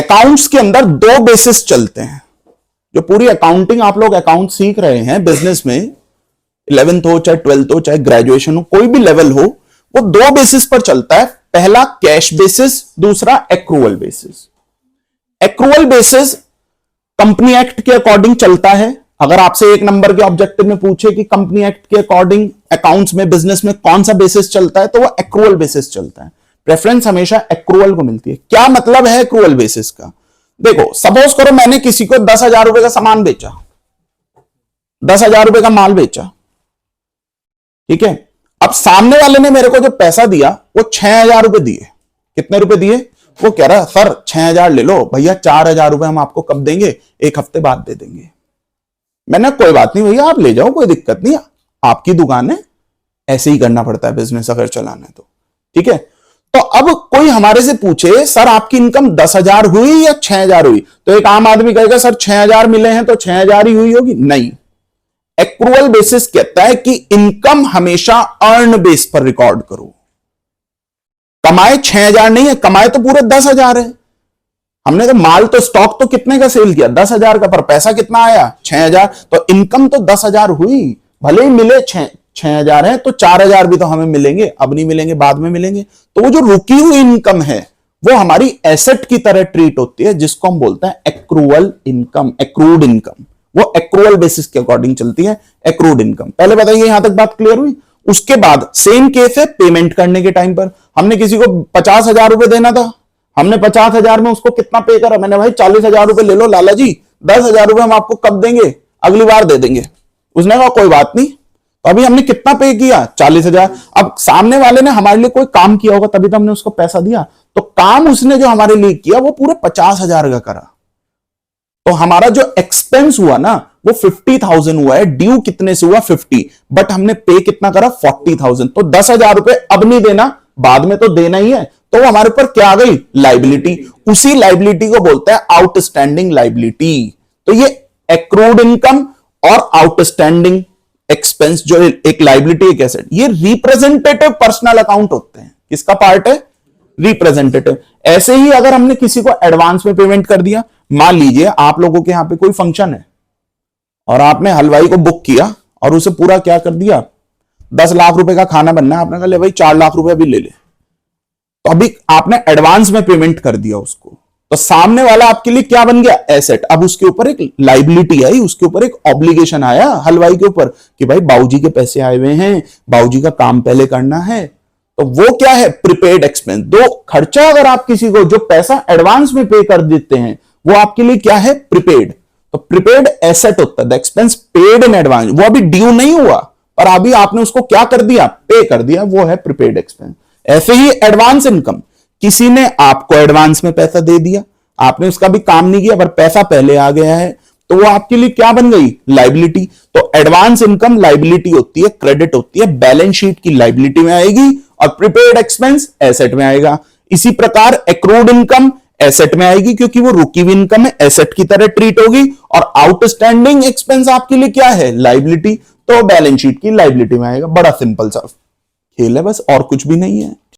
Accounts के अंदर दो बेसिस चलते हैं। जो पूरी अकाउंटिंग आप लोग अकाउंट सीख रहे हैं बिजनेस में, 11th हो चाहे 12th हो चाहे ग्रेजुएशन हो, कोई भी लेवल हो, वो दो बेसिस पर चलता है। पहला कैश बेसिस, दूसरा accrual basis. Accrual basis company act के अकॉर्डिंग चलता है। अगर आपसे एक नंबर के ऑब्जेक्टिव में पूछे कि कंपनी एक्ट के अकॉर्डिंग अकाउंट्स में, बिजनेस में कौन सा बेसिस चलता है, तो वो एक्रूअल बेसिस चलता है। प्रेफरेंस हमेशा एक्रूअल को मिलती है। क्या मतलब है एक्रूअल बेसिस का? देखो, सपोज करो मैंने किसी को 10,000 रुपए का सामान बेचा, 10,000 रुपए का माल बेचा, ठीक है। अब सामने वाले ने मेरे को जो पैसा दिया वो 6,000 रुपए दिए। कितने रुपए दिए? वो कह रहा सर 6,000 ले लो भैया, 4,000 रुपए हम आपको कब देंगे? एक हफ्ते बाद दे देंगे। मैंने कोई बात नहीं भैया, आप ले जाओ, कोई दिक्कत नहीं, आपकी दुकान है, ऐसे ही करना पड़ता है बिजनेस अगर चलाना है तो, ठीक है। तो अब कोई हमारे से पूछे सर आपकी इनकम 10,000 हुई या 6,000 हुई, तो एक आम आदमी कहेगा सर 6,000 मिले हैं तो 6,000 ही हुई होगी। नहीं, एक्रूअल बेसिस कहता है कि इनकम हमेशा अर्न बेस पर रिकॉर्ड करो। कमाए 6,000 नहीं है, कमाए तो पूरे 10,000 है। हमने तो माल तो स्टॉक तो कितने का सेल किया? 10,000 का, पर पैसा कितना आया? 6,000। तो इनकम तो 10,000 हुई, भले ही मिले 6,000 है तो 4,000 भी तो हमें मिलेंगे, अब नहीं मिलेंगे, बाद में मिलेंगे। तो वो जो रुकी हुई इनकम है वो हमारी एसेट की तरह ट्रीट होती है, जिसको हम बोलते हैं एक्रूअल इनकम, एक्रूड इनकम। वो एक्रूअल बेसिस के अकॉर्डिंग चलती है, एक्रूड इनकम। पहले बताइए, यहां तक बात क्लियर हुई? उसके बाद सेम केस है पेमेंट करने के टाइम पर। हमने किसी को 50,000 रुपए देना था, हमने 50,000 में उसको कितना पे करा? मैंने भाई 40,000 रुपए ले लो लाला जी, 10,000 रुपए हम आपको कब देंगे? अगली बार दे देंगे। उसने कहा कोई बात नहीं। तो अभी हमने कितना पे किया? 40,000। अब सामने वाले ने हमारे लिए कोई काम किया होगा तभी तो हमने उसको पैसा दिया। तो काम उसने जो हमारे लिए किया वो पूरे 50,000 का करा। तो हमारा जो एक्सपेंस हुआ ना वो 50,000 हुआ है। ड्यू कितने से हुआ? 50, बट हमने पे कितना करा? 40,000। तो 10,000 रुपए अब नहीं देना, बाद में तो देना ही है। तो वो हमारे ऊपर क्या आ गई? लाइबिलिटी। उसी लाइबिलिटी को बोलते हैं आउटस्टैंडिंग लाइबिलिटी। तो ये एक्रूड इनकम और आउटस्टैंडिंग एक्सपेंस जो एक लाइबिलिटी, एक एसेट, ये रिप्रेजेंटेटिव पर्सनल अकाउंट होते हैं। किसका पार्ट है? रिप्रेजेंटेटिव। ऐसे ही अगर हमने किसी को एडवांस में पेमेंट कर दिया, मान लीजिए आप लोगों के यहां पे कोई फंक्शन है और आपने हलवाई को बुक किया और उसे पूरा क्या कर दिया, 10 लाख रुपए का खाना बनना है, आपने कहा ले भाई 4 लाख रुपए भी ले ले। तो अभी आपने एडवांस में पेमेंट कर दिया उसको, तो सामने वाला आपके लिए क्या बन गया? एसेट। अब उसके ऊपर एक लाइबिलिटी आई, उसके ऊपर एक ऑब्लिगेशन आया हलवाई के ऊपर कि भाई बाबूजी के पैसे आए हुए हैं, बाबूजी का काम पहले करना है। तो वो क्या है? Prepaid expense. दो खर्चा अगर आप किसी को जो पैसा एडवांस में पे कर देते हैं वो आपके लिए क्या है? प्रीपेड। तो प्रीपेड एसेट होता है, the expense paid in advance. वो अभी ड्यू नहीं हुआ पर अभी आपने उसको क्या कर दिया? पे कर दिया, वो है प्रीपेड एक्सपेंस। ऐसे ही एडवांस इनकम, किसी ने आपको एडवांस में पैसा दे दिया, आपने उसका भी काम नहीं किया पर पैसा पहले आ गया है, तो वो आपके लिए क्या बन गई? लाइबिलिटी। तो एडवांस इनकम लाइबिलिटी होती है, क्रेडिट होती है, बैलेंस शीट की लाइबिलिटी में आएगी, और प्रीपेड एक्सपेंस एसेट में आएगा। इसी प्रकार एक्रूड इनकम एसेट में आएगी क्योंकि वो रुकी हुई इनकम है, एसेट की तरह ट्रीट होगी, और आउटस्टैंडिंग एक्सपेंस आपके लिए क्या है? लाइबिलिटी। तो बैलेंस शीट की लाइबिलिटी में आएगा। बड़ा सिंपल सा खेल है बस, और कुछ भी नहीं है।